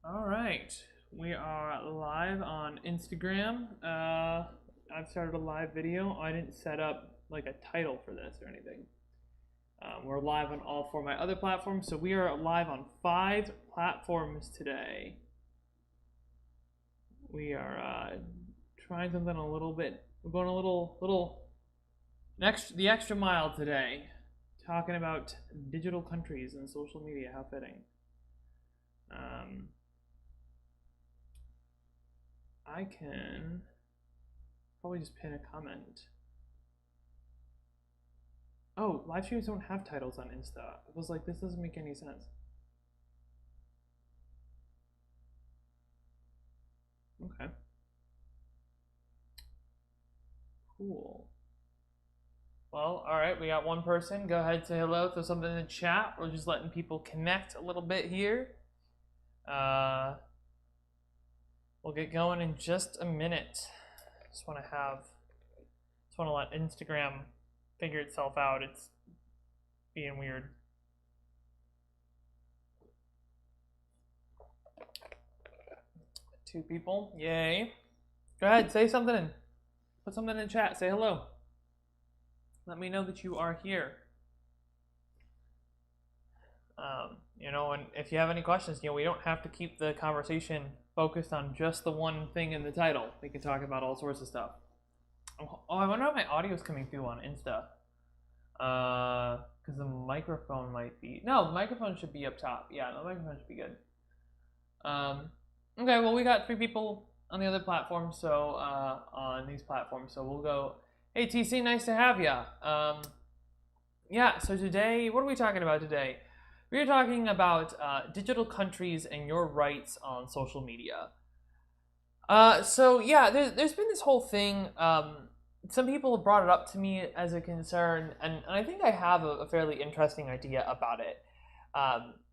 All right, we are live on Instagram. I've started a live video. I didn't set up like a title for this or anything. We're live on all four of my other platforms, so we are live on 5 platforms today. We are trying something a little bit. We're going a little the extra mile today, talking about digital countries and social media. How fitting. I can probably just pin a comment. Oh, live streams don't have titles on Insta. I was like, this doesn't make any sense. Okay. Cool. Well, all right, we got one person. Go ahead, say hello, throw something in the chat. We're just letting people connect a little bit here. We'll get going in just a minute. Just want to let Instagram figure itself out. It's being weird. Two people, yay. Go ahead, say something. Put something in chat, say hello. Let me know that you are here. And if you have any questions, we don't have to keep the conversation focused on just the one thing in the title. We can talk about all sorts of stuff. Oh, I wonder if my audio is coming through on Insta. Because the microphone might be... No, the microphone should be up top. Yeah, the microphone should be good. Okay, well, we got 3 people on the other platform, so on these platforms. So we'll go, hey, TC, nice to have ya. Yeah, so today, what are we talking about today? We're talking about digital countries and your rights on social media. So yeah, there's been this whole thing. Some people have brought it up to me as a concern, and I think I have a fairly interesting idea about it.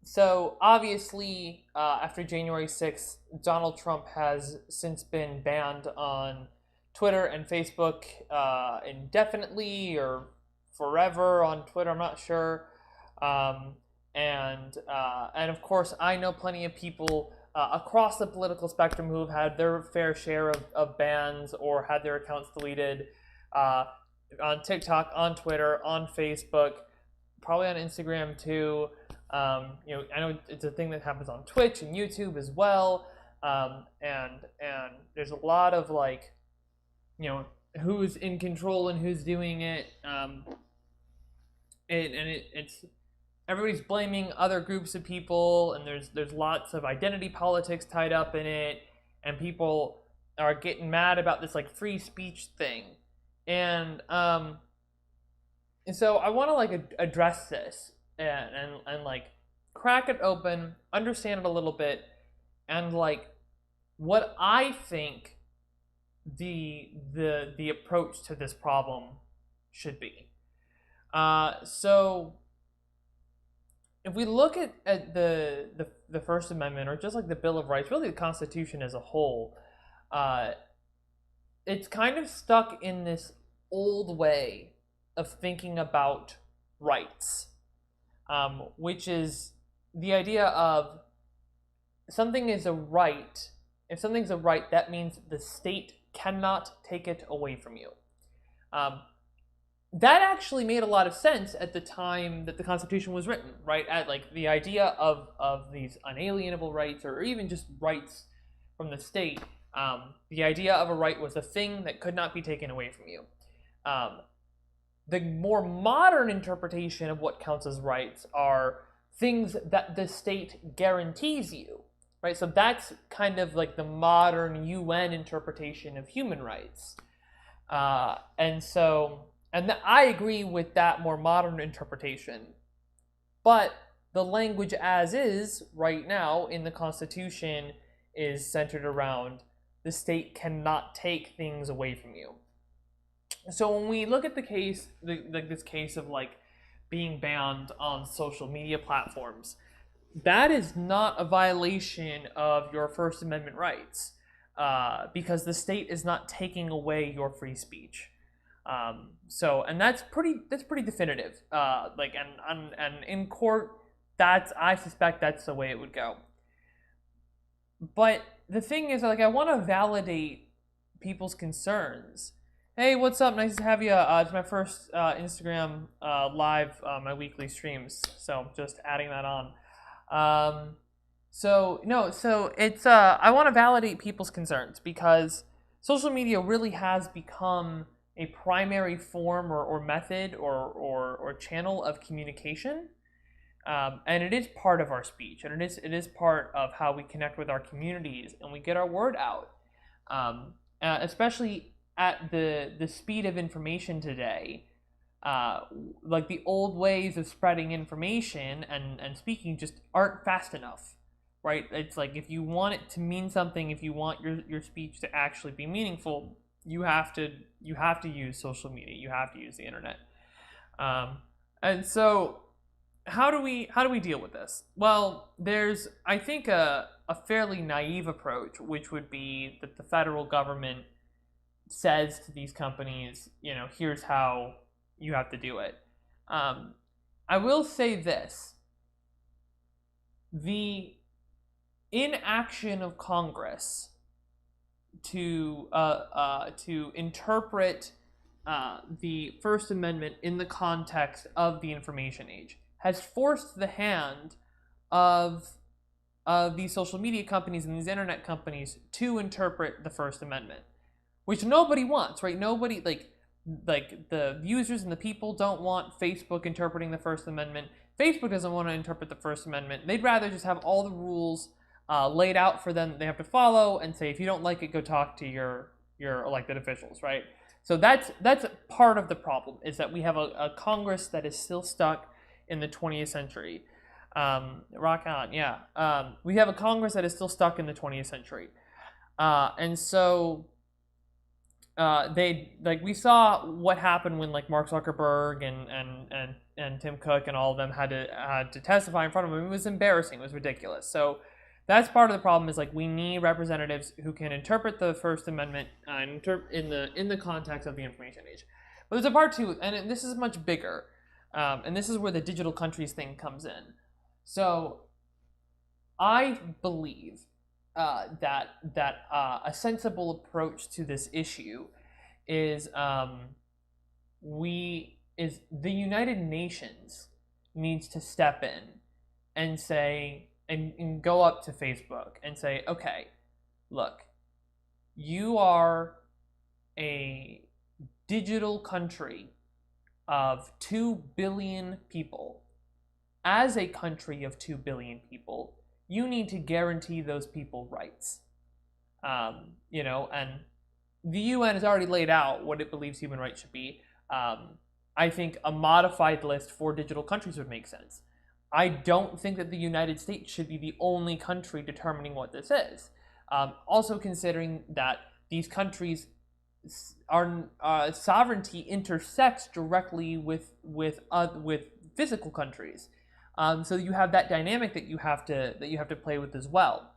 So obviously, after January 6th, Donald Trump has since been banned on Twitter and Facebook indefinitely or forever on Twitter. I'm not sure. And of course, I know plenty of people across the political spectrum who have had their fair share of bans or had their accounts deleted on TikTok, on Twitter, on Facebook, probably on Instagram too. I know it's a thing that happens on Twitch and YouTube as well. And there's a lot of who's in control and who's doing it. It's everybody's blaming other groups of people, and there's lots of identity politics tied up in it, and people are getting mad about this free speech thing, and so I want to address this and crack it open, understand it a little bit, and what I think the approach to this problem should be. So if we look at the First Amendment, or just the Bill of Rights, really the Constitution as a whole, it's kind of stuck in this old way of thinking about rights, which is the idea of something is a right. If something's a right, that means the state cannot take it away from you. That actually made a lot of sense at the time that the Constitution was written, right? At the idea of these unalienable rights, or even just rights from the state. The idea of a right was a thing that could not be taken away from you. The more modern interpretation of what counts as rights are things that the state guarantees you, right? So that's kind of the modern UN interpretation of human rights. And I agree with that more modern interpretation. But the language as is right now in the Constitution is centered around the state cannot take things away from you. So when we look at the case, this case of being banned on social media platforms, that is not a violation of your First Amendment rights, because the state is not taking away your free speech. And that's pretty definitive. And in court, I suspect that's the way it would go. but the thing is, like, I want to validate people's concerns. Hey, what's up? Nice to have you. It's my first Instagram live, my weekly streams. So just adding that on. So it's I want to validate people's concerns because social media really has become a primary form or method or channel of communication. And it is part of our speech, and it is part of how we connect with our communities and we get our word out. Especially at the speed of information today, like the old ways of spreading information and speaking just aren't fast enough, right? It's like if you want it to mean something, if you want your speech to actually be meaningful, you have to use social media, you have to use the internet. And so how do we deal with this? Well, there's, I think, a fairly naive approach, which would be that the federal government says to these companies, here's how you have to do it. I will say this: the inaction of Congress to interpret the First Amendment in the context of the information age has forced the hand of these social media companies and these internet companies to interpret the First Amendment, which nobody wants, right? Nobody, like the users and the people don't want Facebook interpreting the First Amendment. Facebook doesn't want to interpret the First Amendment. They'd rather just have all the rules laid out for them that they have to follow and say, if you don't like it, go talk to your elected officials, right? So that's part of the problem, is that we have a Congress that is still stuck in the 20th century. Rock on, yeah. We have a Congress that is still stuck in the 20th century. And so we saw what happened when like Mark Zuckerberg and Tim Cook and all of them had to testify in front of him. It was embarrassing. It was ridiculous. So that's part of the problem, is like we need representatives who can interpret the First Amendment in the context of the information age. But there's a part two, and this is much bigger, and this is where the digital countries thing comes in. So I believe that a sensible approach to this issue is the United Nations needs to step in and say and go up to Facebook and say, okay, look, you are a digital country of 2 billion people. As a country of 2 billion people, you need to guarantee those people rights. And the UN has already laid out what it believes human rights should be. I think a modified list for digital countries would make sense. I don't think that the United States should be the only country determining what this is. Also considering that these countries are sovereignty intersects directly with physical countries. So you have that dynamic that you have to play with as well.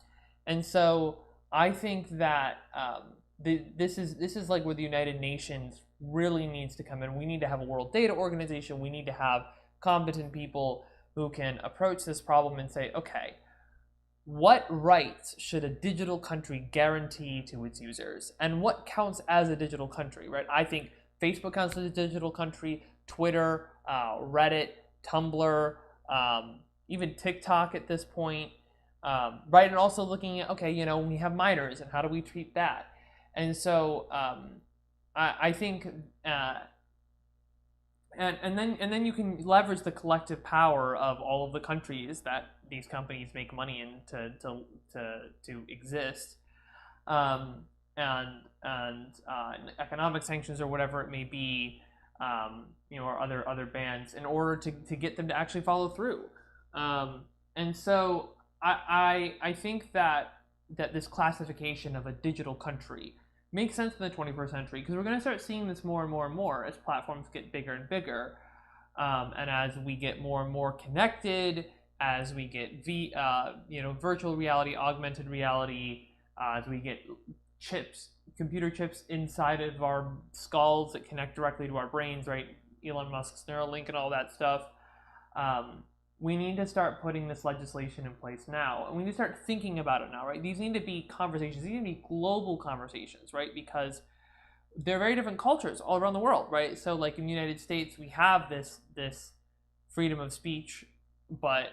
And so I think that this is like where the United Nations really needs to come in. We need to have a World Data Organization. We need to have competent people who can approach this problem and say, okay, what rights should a digital country guarantee to its users? And what counts as a digital country, right? I think Facebook counts as a digital country, Twitter, Reddit, Tumblr, even TikTok at this point, right? And also looking at, okay, we have minors and how do we treat that? And so I think, and then you can leverage the collective power of all of the countries that these companies make money in to exist, and economic sanctions or whatever it may be, or other bans in order to get them to actually follow through. And so I think that this classification of a digital country makes sense in the 21st century, because we're going to start seeing this more and more and more as platforms get bigger and bigger, and as we get more and more connected, as we get virtual reality, augmented reality, as we get computer chips inside of our skulls that connect directly to our brains, right? Elon Musk's Neuralink and all that stuff. we need to start putting this legislation in place now, and we need to start thinking about it now, right? These need to be conversations. These need to be global conversations, right? Because they're very different cultures all around the world, right? So, like in the United States, we have this freedom of speech, but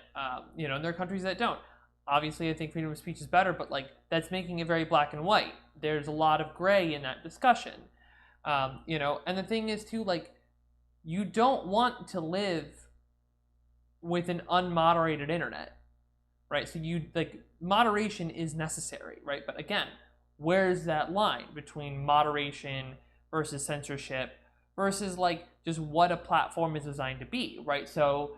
there are countries that don't. Obviously, I think freedom of speech is better, but like that's making it very black and white. There's a lot of gray in that discussion, And the thing is too, like, you don't want to live with an unmoderated internet, right? So moderation is necessary, right? But again, where's that line between moderation versus censorship versus like just what a platform is designed to be, right? So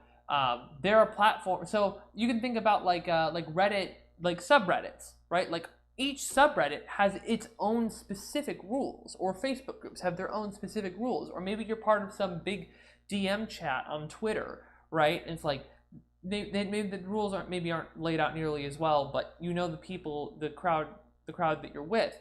there are platforms. So you can think about like Reddit, like subreddits, right? Like each subreddit has its own specific rules, or Facebook groups have their own specific rules, or maybe you're part of some big DM chat on Twitter, right? And it's like maybe the rules aren't laid out nearly as well, but the people, the crowd that you're with,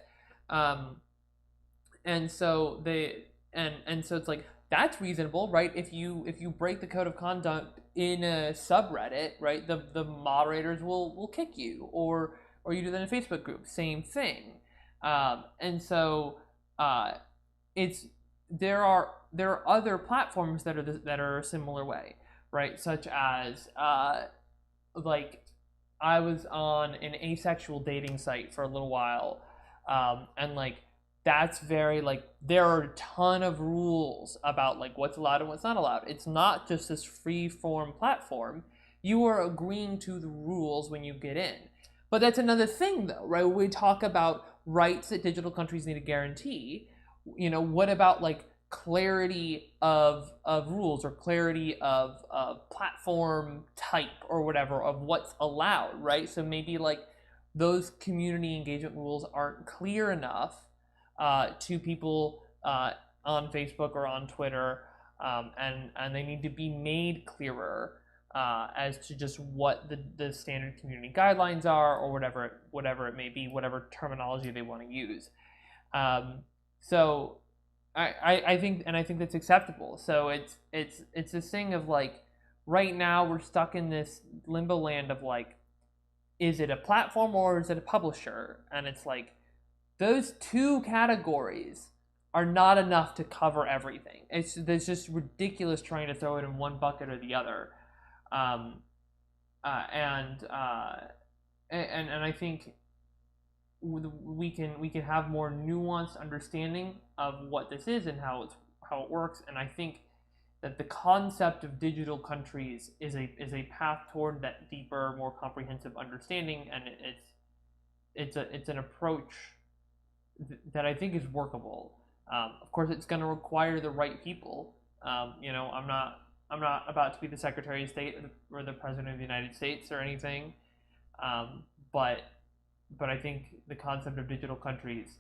and so so it's like that's reasonable, right? If you break the code of conduct in a subreddit, right, the moderators will kick you, or you do that in a Facebook group, same thing, and so there are other platforms that are a similar way, right? Such as like I was on an asexual dating site for a little while, and like that's very like there are a ton of rules about like what's allowed and what's not allowed. It's not just this free form platform. You are agreeing to the rules when you get in. But that's another thing though, right? When we talk about rights that digital countries need to guarantee, what about like clarity of rules, or clarity of platform type, or whatever, of what's allowed, right? So maybe like those community engagement rules aren't clear enough to people on Facebook or on Twitter, and they need to be made clearer as to just what the standard community guidelines are, or whatever it may be, whatever terminology they want to use. So I think that's acceptable. So it's this thing of like right now we're stuck in this limbo land of like, is it a platform or is it a publisher? And it's like those two categories are not enough to cover everything. There's just ridiculous trying to throw it in one bucket or the other. And I think we can have more nuanced understanding of what this is and how it works. And I think that the concept of digital countries is a path toward that deeper, more comprehensive understanding, and it's an approach that I think is workable. Of course, it's going to require the right people. I'm not about to be the Secretary of State or the President of the United States or anything, but I think the concept of digital countries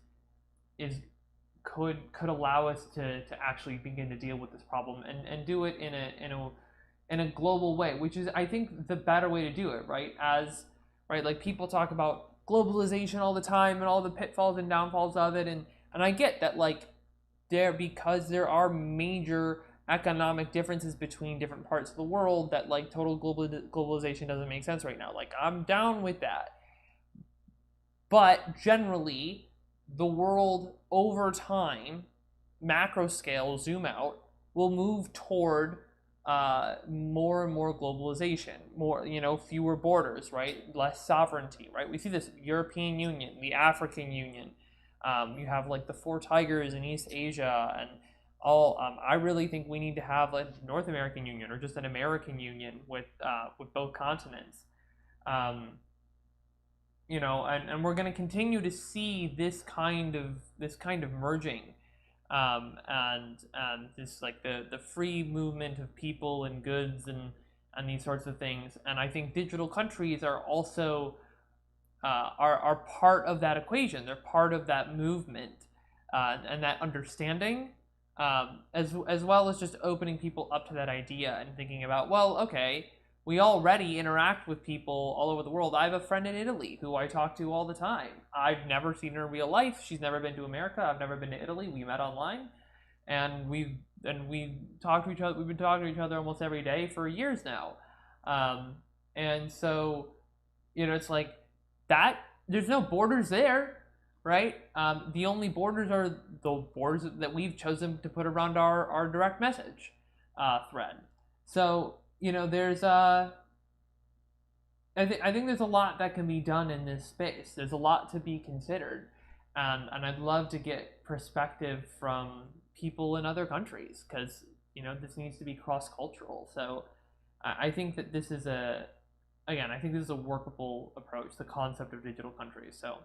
could allow us to actually begin to deal with this problem and do it in a global way, which is, I think, the better way to do it, right? Like people talk about globalization all the time and all the pitfalls and downfalls of it, and I get that, like, because there are major economic differences between different parts of the world, that like total globalization doesn't make sense right now. Like, I'm down with that. But generally, the world over time, macro scale, zoom out, will move toward more and more globalization, more, fewer borders, right? Less sovereignty, right? We see this European Union, the African Union. You have like the four tigers in East Asia, and all. I really think we need to have a North American Union, or just an American Union with both continents. And we're going to continue to see this kind of merging, and this like the free movement of people and goods and these sorts of things. And I think digital countries are also are part of that equation. They're part of that movement, and that understanding, as well as just opening people up to that idea and thinking about, well, okay, we already interact with people all over the world. I have a friend in Italy who I talk to all the time. I've never seen her in real life. She's never been to America. I've never been to Italy. We met online, and we talk to each other. We've been talking to each other almost every day for years now. And so, it's like that. There's no borders there, right? The only borders are the borders that we've chosen to put around our direct message thread. So, there's I think there's a lot that can be done in this space. There's a lot to be considered, and I'd love to get perspective from people in other countries because this needs to be cross cultural. So I think that this is I think this is a workable approach. The concept of digital countries. So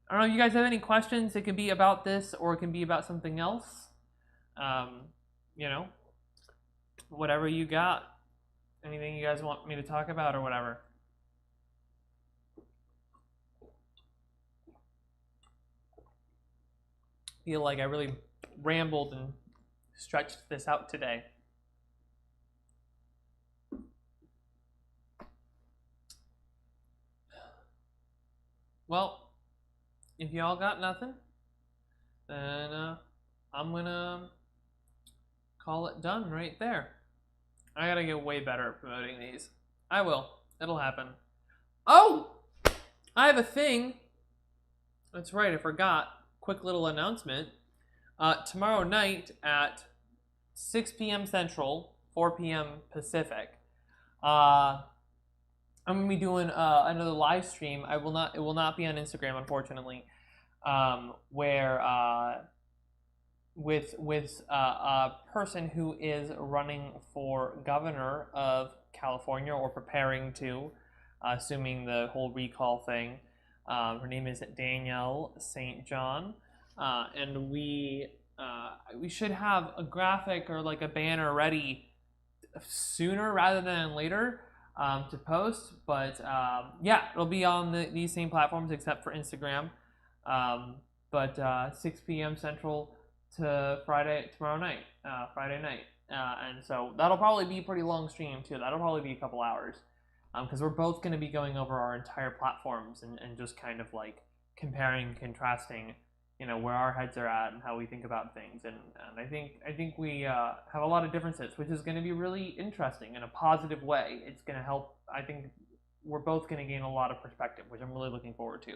I don't know if you guys have any questions. It can be about this or it can be about something else. You know, whatever you got. Anything you guys want me to talk about or whatever. Feel like I really rambled and stretched this out today. Well, if y'all got nothing, then I'm gonna call it done right there. I gotta get way better at promoting these. I will. It'll happen. Oh! I have a thing. That's right, I forgot. Quick little announcement. Tomorrow night at 6 p.m. Central, 4 p.m. Pacific, I'm gonna be doing another live stream. It will not be on Instagram, unfortunately. Where with a person who is running for governor of California or preparing to, assuming the whole recall thing. Her name is Danielle St. John, and we should have a graphic or like a banner ready sooner rather than later to post. But yeah, it'll be on these same platforms except for Instagram. But 6 p.m. Central to tomorrow night, Friday night. And so that'll probably be a pretty long stream too. That'll probably be a couple hours. Because we're both going to be going over our entire platforms and just kind of like comparing, contrasting, where our heads are at and how we think about things. And I think we have a lot of differences, which is going to be really interesting in a positive way. It's going to help. I think we're both going to gain a lot of perspective, which I'm really looking forward to.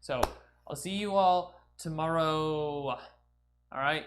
So I'll see you all tomorrow. All right.